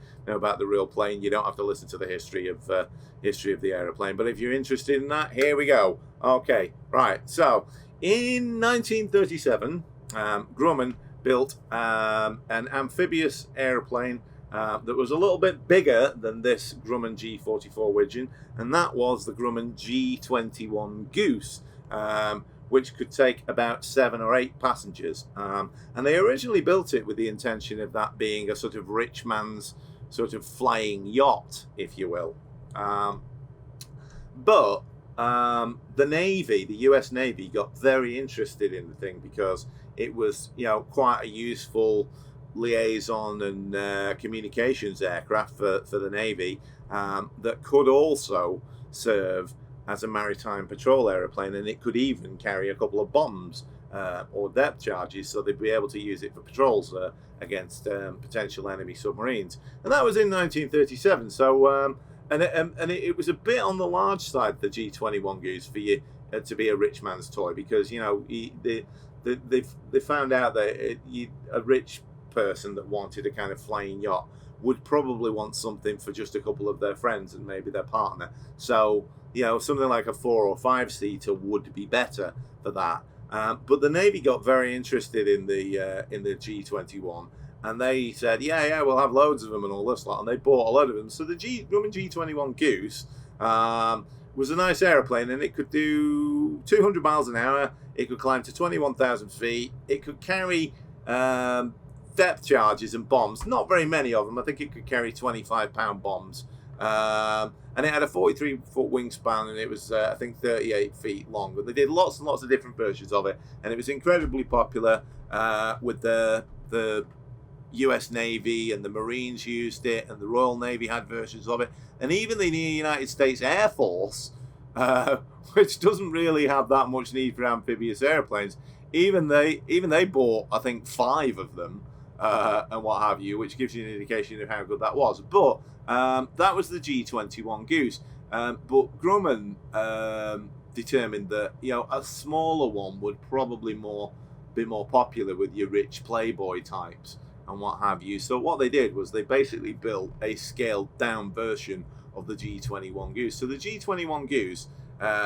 real plane, you don't have to listen to the history of the aeroplane. But if you're interested in that, here we go. Okay, right. So in 1937, Grumman built an amphibious aeroplane that was a little bit bigger than this Grumman G44 Widgeon, and that was the Grumman G21 Goose. Which could take about 7 or 8 passengers. And they originally built it with the intention of that being a sort of rich man's sort of flying yacht, if you will. But the Navy, the US Navy, got very interested in the thing because it was, you know, quite a useful liaison and communications aircraft for the Navy that could also serve as a maritime patrol aeroplane, and it could even carry a couple of bombs or depth charges, so they'd be able to use it for patrols against potential enemy submarines. And that was in 1937. So it was a bit on the large side, the G21 Goose, for you to be a rich man's toy, because, you know, they found out that a rich person that wanted a kind of flying yacht would probably want something for just a couple of their friends and maybe their partner. So, you know, something like a 4 or 5 seater would be better for that. But the Navy got very interested in the G21, and they said, yeah, we'll have loads of them and all this lot, and they bought a load of them. So the Grumman G21 Goose Was a nice aeroplane, and it could do 200 miles an hour. It could climb to 21,000 feet. It could carry depth charges and bombs. Not very many of them. I think it could carry 25-pound bombs. And it had a 43-foot wingspan, and it was, I think, 38 feet long. But they did lots and lots of different versions of it, and it was incredibly popular with the US Navy, and the Marines used it, and the Royal Navy had versions of it, and even the United States Air Force, which doesn't really have that much need for amphibious airplanes, even they bought, I think, 5 of them, and what have you, which gives you an indication of how good that was. But that was the G21 Goose. But Grumman determined that, you know, a smaller one would probably be more popular with your rich playboy types and what have you. So what they did was they basically built a scaled down version of the G21 Goose. So the G21 Goose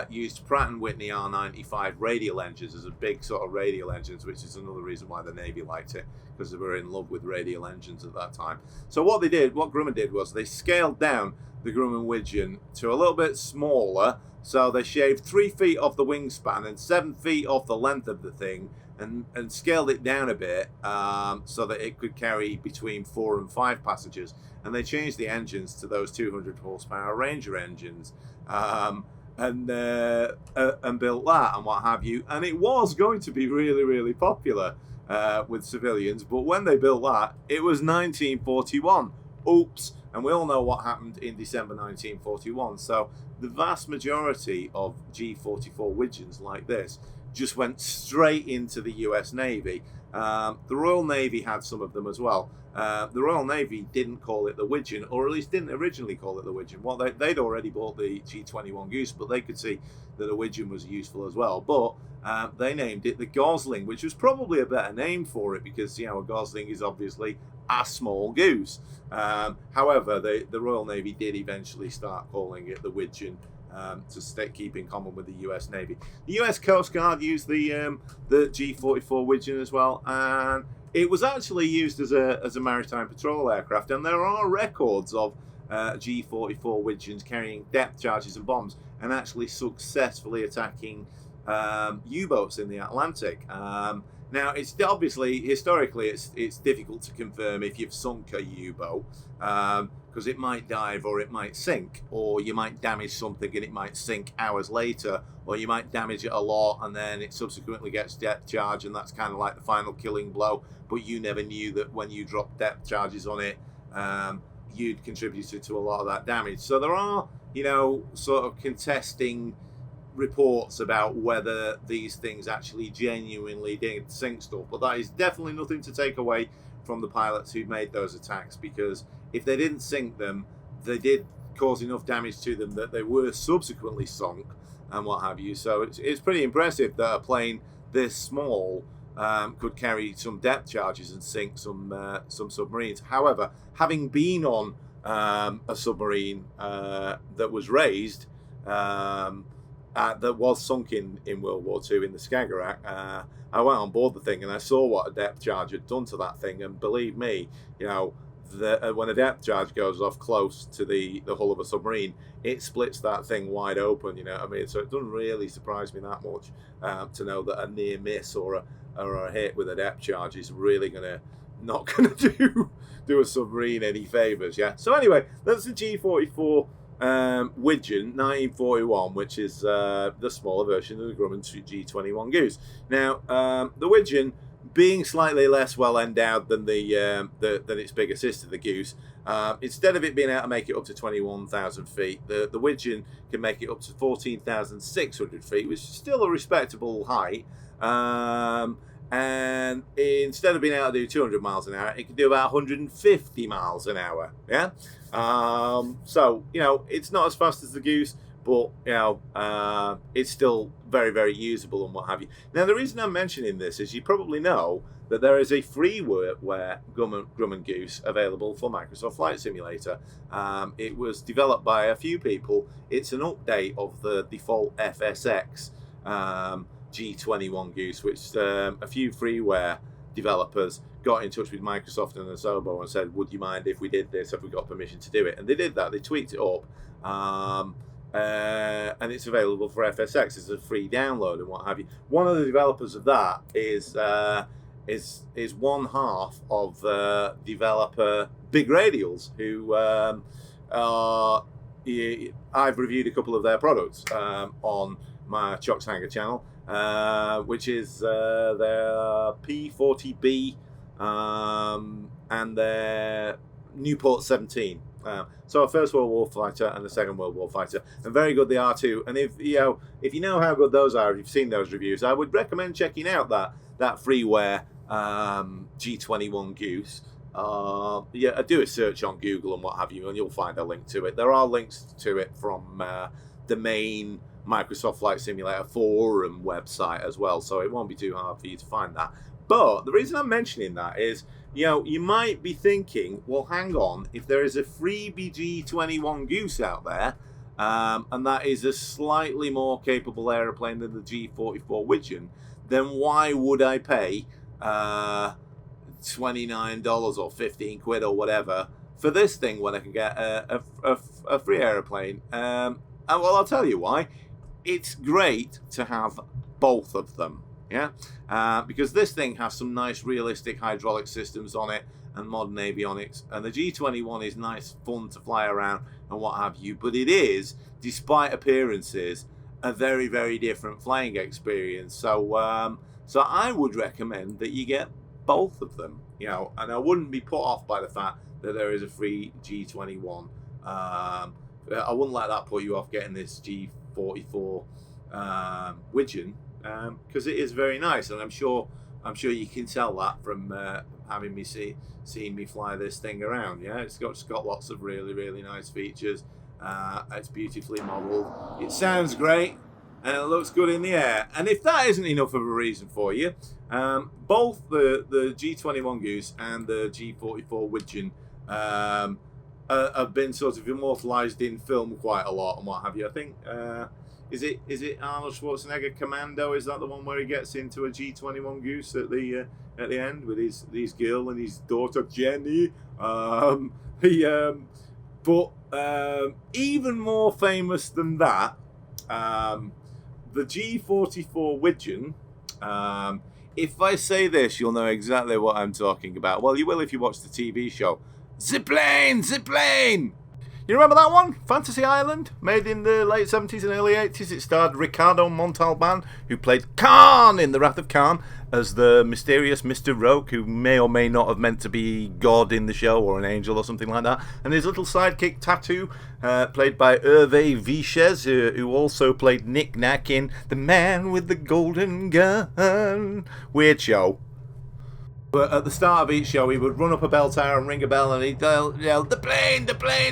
used Pratt & Whitney R95 radial engines as a big sort of radial engines, which is another reason why the Navy liked it, because they were in love with radial engines at that time. So what Grumman did was they scaled down the Grumman Widgeon to a little bit smaller. So they shaved 3 feet off the wingspan and 7 feet off the length of the thing, and scaled it down a bit so that it could carry between 4 and 5 passengers. And they changed the engines to those 200 horsepower Ranger engines, and built that and what have you. And it was going to be really, really popular with civilians. But when they built that, it was 1941. Oops. And we all know what happened in December 1941. So the vast majority of G44 Widgeons like this just went straight into the US Navy. The Royal Navy had some of them as well. The Royal Navy didn't call it the Widgeon, or at least didn't originally call it the Widgeon. Well, they'd already bought the G21 Goose, but they could see that a Widgeon was useful as well. But they named it the Gosling, which was probably a better name for it, because, you know, a Gosling is obviously a small goose. However, the Royal Navy did eventually start calling it the Widgeon, to keep in common with the US Navy. The US Coast Guard used the G44 Widgeon as well, and it was actually used as a maritime patrol aircraft, and there are records of G44 Widgeons carrying depth charges and bombs and actually successfully attacking U-boats in the Atlantic. Now, it's obviously, historically, it's difficult to confirm if you've sunk a U-boat, because it might dive or it might sink, or you might damage something and it might sink hours later, or you might damage it a lot and then it subsequently gets depth charge, and that's kind of like the final killing blow, but you never knew that when you dropped depth charges on it, you'd contributed to a lot of that damage. So there are, you know, sort of contesting reports about whether these things actually genuinely did sink stuff, but that is definitely nothing to take away from the pilots who made those attacks, because if they didn't sink them, they did cause enough damage to them that they were subsequently sunk and what have you. So it's pretty impressive that a plane this small could carry some depth charges and sink some submarines. However, having been on a submarine that was raised, that was sunk in World War II in the Skagerrak, I went on board the thing and I saw what a depth charge had done to that thing, and believe me, you know, when a depth charge goes off close to the hull of a submarine, it splits that thing wide open, you know what I mean? So it doesn't really surprise me that much to know that a near miss or a hit with a depth charge is really not gonna do a submarine any favors. Yeah. So anyway, that's the G44 Widgeon 1941, which is the smaller version of the Grumman G21 Goose. Now, the Widgeon, being slightly less well endowed than than its bigger sister, the Goose, instead of it being able to make it up to 21,000 feet, the Widgeon can make it up to 14,600 feet, which is still a respectable height. And instead of being able to do 200 miles an hour, it can do about 150 miles an hour. Yeah. So, you know, it's not as fast as the Goose, but, you know, it's still very, very usable and what have you. Now, the reason I'm mentioning this is you probably know that there is a freeware Grumman Goose available for Microsoft Flight Simulator. It was developed by a few people. It's an update of the default FSX G21 Goose, which a few freeware developers got in touch with Microsoft and Asobo and said, would you mind if we did this? Have we got permission to do it? And they did that. They tweaked it up. and it's available for FSX. It's a free download and what have you. One of the developers of that is one half of developer Big Radials, who I've reviewed a couple of their products on my Chocks Hanger channel, which is their P40B and their Newport 17. So a First World War fighter and a Second World War fighter, and very good they are too. And if you know how good those are, if you've seen those reviews, I would recommend checking out that freeware G21 Goose. Yeah, do a search on Google and what have you, and you'll find a link to it. There are links to it from the main Microsoft Flight Simulator forum website as well, so it won't be too hard for you to find that. But the reason I'm mentioning that is, you might be thinking, well, hang on, if there is a freebie G21 Goose out there, and that is a slightly more capable aeroplane than the G44 Widgeon, then why would I pay $29 or 15 quid or whatever for this thing when I can get a free aeroplane? And well, I'll tell you why. It's great to have both of them. Yeah, because this thing has some nice realistic hydraulic systems on it and modern avionics, and the G21 is nice fun to fly around and what have you, but it is, despite appearances, a very, very different flying experience. So so I would recommend that you get both of them, and I wouldn't be put off by the fact that there is a free G21. I wouldn't let that put you off getting this G44 Widgeon, because it is very nice, and I'm sure you can tell that from having me seeing me fly this thing around. Yeah, it's got lots of really, really nice features. It's beautifully modelled. It sounds great, and it looks good in the air. And if that isn't enough of a reason for you, both the G21 Goose and the G44 Widgeon have been sort of immortalised in film quite a lot and what have you. I think. Is it Arnold Schwarzenegger Commando? Is that the one where he gets into a G21 Goose at the end with his girl and his daughter Jenny? But even more famous than that, the G44 Widgeon. If I say this, you'll know exactly what I'm talking about. Well, you will if you watch the TV show. Zipplane, Zipplane! You remember that one? Fantasy Island? Made in the late 70s and early 80s. It starred Ricardo Montalban, who played Khan in The Wrath of Khan, as the mysterious Mr. Roke, who may or may not have meant to be God in the show, or an angel or something like that. And his little sidekick Tattoo, played by Hervé Viches, who also played Nick Nack in The Man with the Golden Gun. Weird show. But at the start of each show, he would run up a bell tower and ring a bell, and he'd yell, the plane,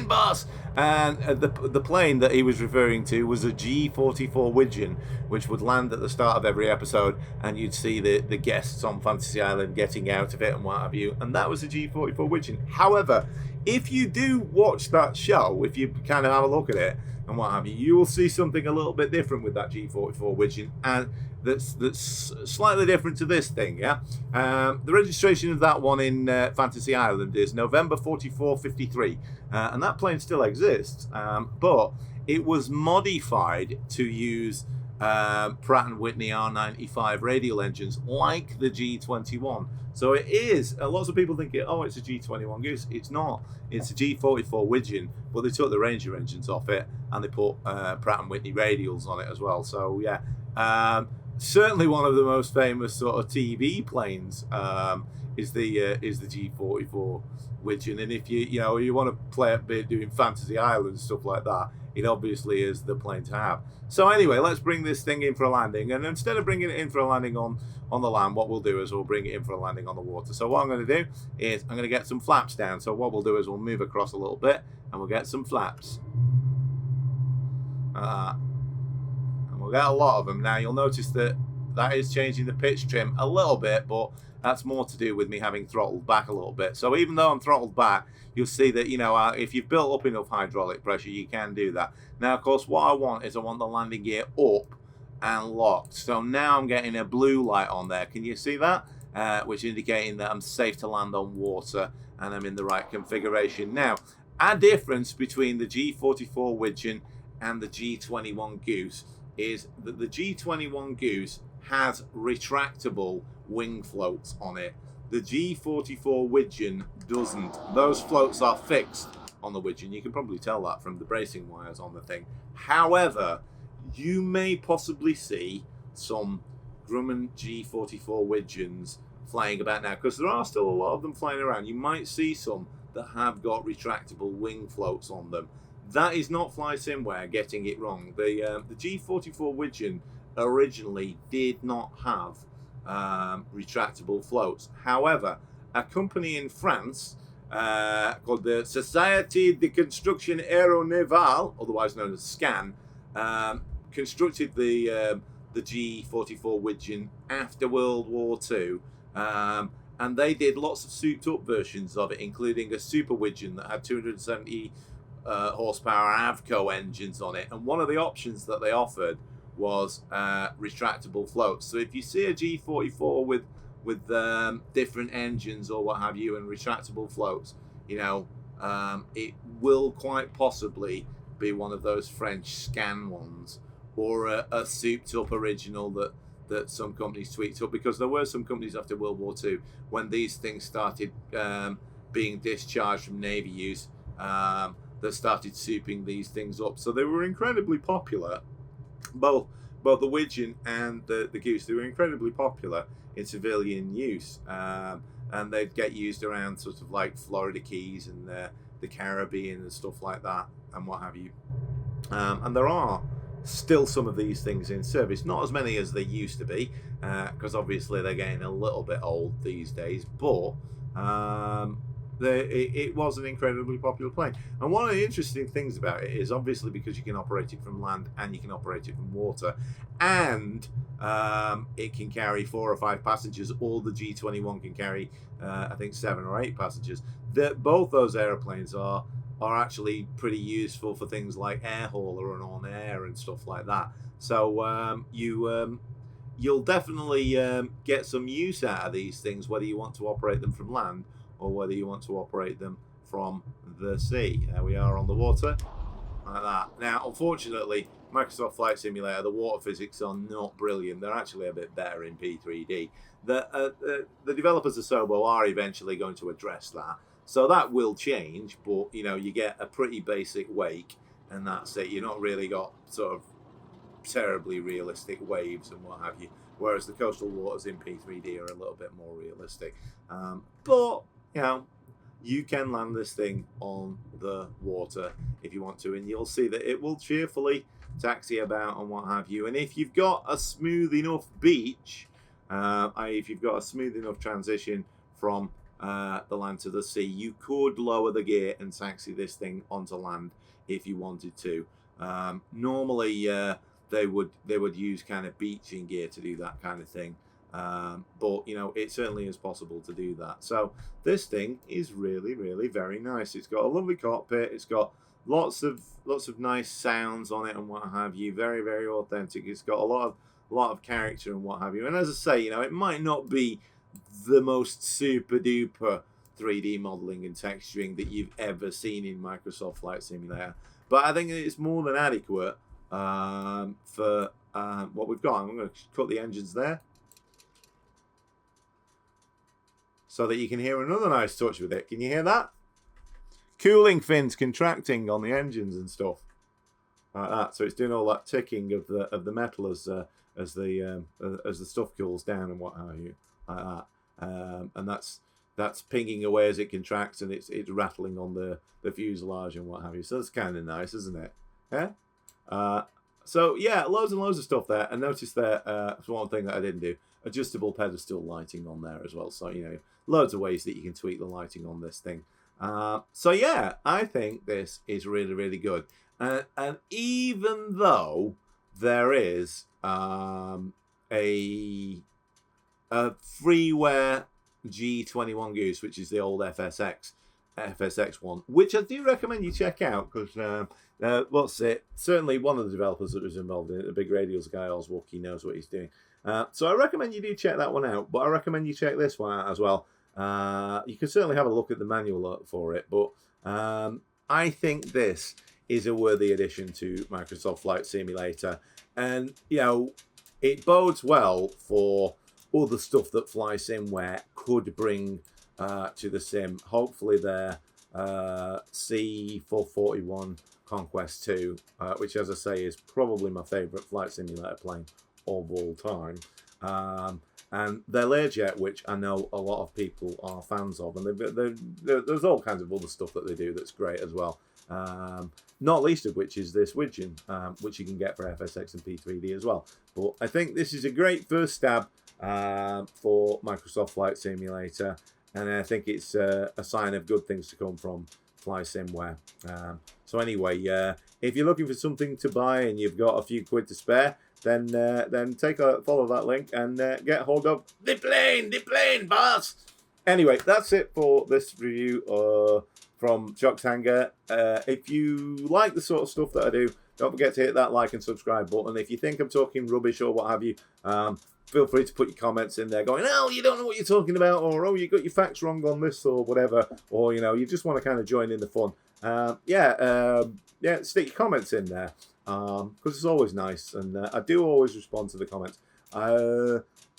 boss! And the plane that he was referring to was a G44 Widgeon, which would land at the start of every episode, and you'd see the guests on Fantasy Island getting out of it and what have you, and that was a G44 Widgeon. However, if you do watch that show, if you kind of have a look at it and what have you, you will see something a little bit different with that G44 Widgeon, and that's slightly different to this thing. Yeah, the registration of that one in Fantasy Island is November 4453, and that plane still exists, but it was modified to use Pratt & Whitney R95 radial engines like the G21. So it is, lots of people think, it's a G21 Goose. It's not. It's a G44 Widgeon, but they took the Ranger engines off it and they put Pratt & Whitney radials on it as well. So yeah, certainly one of the most famous sort of TV planes is the G44 Widgeon. And if you want to play a bit doing Fantasy Island and stuff like that, it obviously is the plane to have. So anyway, let's bring this thing in for a landing, and instead of bringing it in for a landing on the land, what we'll do is we'll bring it in for a landing on the water. So what I'm going to do is I'm going to get some flaps down. So what we'll do is we'll move across a little bit and we'll get some flaps. And we'll get a lot of them. Now you'll notice that is changing the pitch trim a little bit, but that's more to do with me having throttled back a little bit. So even though I'm throttled back, you'll see that, if you've built up enough hydraulic pressure, you can do that. Now, of course, what I want the landing gear up and locked. So now I'm getting a blue light on there. Can you see that? Which is indicating that I'm safe to land on water and I'm in the right configuration. Now, a difference between the G44 Widgeon and the G21 Goose is that the G21 Goose has retractable wing floats on it. The G44 Widgeon doesn't. Those floats are fixed on the Widgeon. You can probably tell that from the bracing wires on the thing. However, you may possibly see some Grumman G44 Widgeons flying about now, because there are still a lot of them flying around. You might see some that have got retractable wing floats on them. That is not FlySimWare getting it wrong. The G44 Widgeon originally did not have retractable floats. However, a company in France called the Société de Construction Aéronavale, otherwise known as SCAN, constructed the G44 Widgeon after World War II, and they did lots of souped up versions of it, including a Super Widgeon that had 270 horsepower Avco engines on it, and one of the options that they offered was retractable floats. So if you see a G44 with different engines or what have you and retractable floats, you know, it will quite possibly be one of those French SCAN ones, or a souped up original that some companies tweaked up, because there were some companies after World War II when these things started being discharged from Navy use that started souping these things up. So they were incredibly popular. Both the Widgeon and the Goose, they were incredibly popular in civilian use, and they'd get used around sort of like Florida Keys and the Caribbean and stuff like that and what have you. And there are still some of these things in service, not as many as they used to be, because obviously they're getting a little bit old these days, but it was an incredibly popular plane. And one of the interesting things about it is obviously because you can operate it from land and you can operate it from water, and it can carry 4 or 5 passengers, or the G21 can carry I think 7 or 8 passengers. Both those aeroplanes are actually pretty useful for things like air hauler and on air and stuff like that. So you'll definitely get some use out of these things, whether you want to operate them from land or whether you want to operate them from the sea. There we are on the water, like that. Now, unfortunately, Microsoft Flight Simulator, the water physics are not brilliant. They're actually a bit better in P3D. The developers of Sobo are eventually going to address that. So that will change, but you know, you get a pretty basic wake, and that's it. You're not really got sort of terribly realistic waves and what have you, whereas the coastal waters in P3D are a little bit more realistic. But you know, you can land this thing on the water if you want to, and you'll see that it will cheerfully taxi about and what have you. And if you've got a smooth enough beach, if you've got a smooth enough transition from the land to the sea, you could lower the gear and taxi this thing onto land if you wanted to. Normally they would use kind of beaching gear to do that kind of thing, but you know, it certainly is possible to do that. So this thing is really, really very nice. It's got a lovely cockpit, it's got lots of nice sounds on it and what have you. Very, very authentic. It's got a lot of character and what have you. And as I say, you know, it might not be the most super duper 3D modeling and texturing that you've ever seen in Microsoft Flight Simulator, but I think it's more than adequate for what we've got. I'm going to cut the engines there so that you can hear another nice touch with it. Can you hear that? Cooling fins contracting on the engines and stuff like that. So it's doing all that ticking of the metal as the stuff cools down and what have you, like that. And that's pinging away as it contracts, and it's rattling on the fuselage and what have you. So that's kind of nice, isn't it? Yeah. So yeah, loads and loads of stuff there. And notice there, one thing that I didn't do: adjustable pedestal lighting on there as well. So you know, loads of ways that you can tweak the lighting on this thing. So yeah, I think this is really, really good. And even though there is a freeware G21 Goose, which is the old FSX one, which I do recommend you check out, because what's it? Certainly one of the developers that was involved in it, the big radials guy, Oswald, he knows what he's doing. So I recommend you do check that one out, but I recommend you check this one out as well. You can certainly have a look at the manual for it, but I think this is a worthy addition to Microsoft Flight Simulator. And, you know, it bodes well for other stuff that FlySimWare could bring to the sim. Hopefully their C441 Conquest 2, which, as I say, is probably my favourite flight simulator plane of all time. And their Learjet, which I know a lot of people are fans of, and there's all kinds of other stuff that they do that's great as well. Not least of which is this Widgeon, which you can get for FSX and P3D as well. But I think this is a great first stab for Microsoft Flight Simulator, and I think it's a sign of good things to come from FlySimWare. So anyway, if you're looking for something to buy and you've got a few quid to spare, then follow that link and get hold of the plane, boss. Anyway, that's it for this review from Chuck's Hangar. If you like the sort of stuff that I do, don't forget to hit that like and subscribe button. If you think I'm talking rubbish or what have you, feel free to put your comments in there going, oh, you don't know what you're talking about, or oh, you got your facts wrong on this, or whatever, or, you know, you just want to kind of join in the fun. Yeah, stick your comments in there, because it's always nice, and I do always respond to the comments.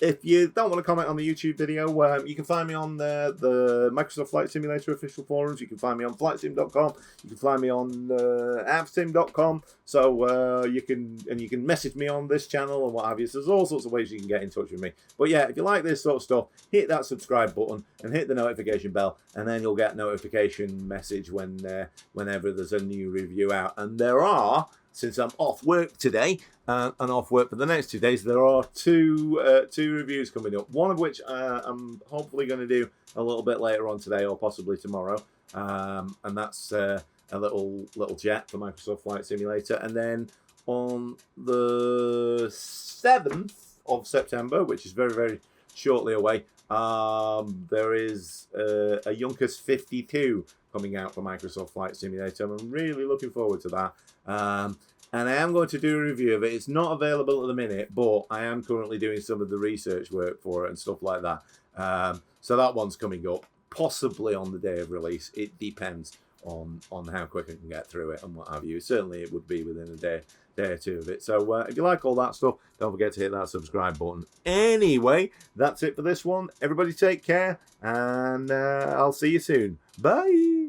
If you don't want to comment on the YouTube video, you can find me on the Microsoft Flight Simulator official forums. You can find me on FlightSim.com. You can find me on AvSim.com. So you can message me on this channel and what have you. So there's all sorts of ways you can get in touch with me. But yeah, if you like this sort of stuff, hit that subscribe button and hit the notification bell, and then you'll get notification message whenever there's a new review out. And there are, since I'm off work today and off work for the next 2 days, there are two reviews coming up. One of which I'm hopefully going to do a little bit later on today, or possibly tomorrow, and that's a little jet for Microsoft Flight Simulator. And then on the 7th of September, which is very, very shortly away, there is a Junkers 52 coming out for Microsoft Flight Simulator. I'm really looking forward to that. And I am going to do a review of it. It's not available at the minute, but I am currently doing some of the research work for it and stuff like that. So that one's coming up, possibly on the day of release. It depends on how quick I can get through it and what have you. Certainly it would be within a day or two of it. So if you like all that stuff, don't forget to hit that subscribe button. Anyway, that's it for this one. Everybody take care, and I'll see you soon. Bye.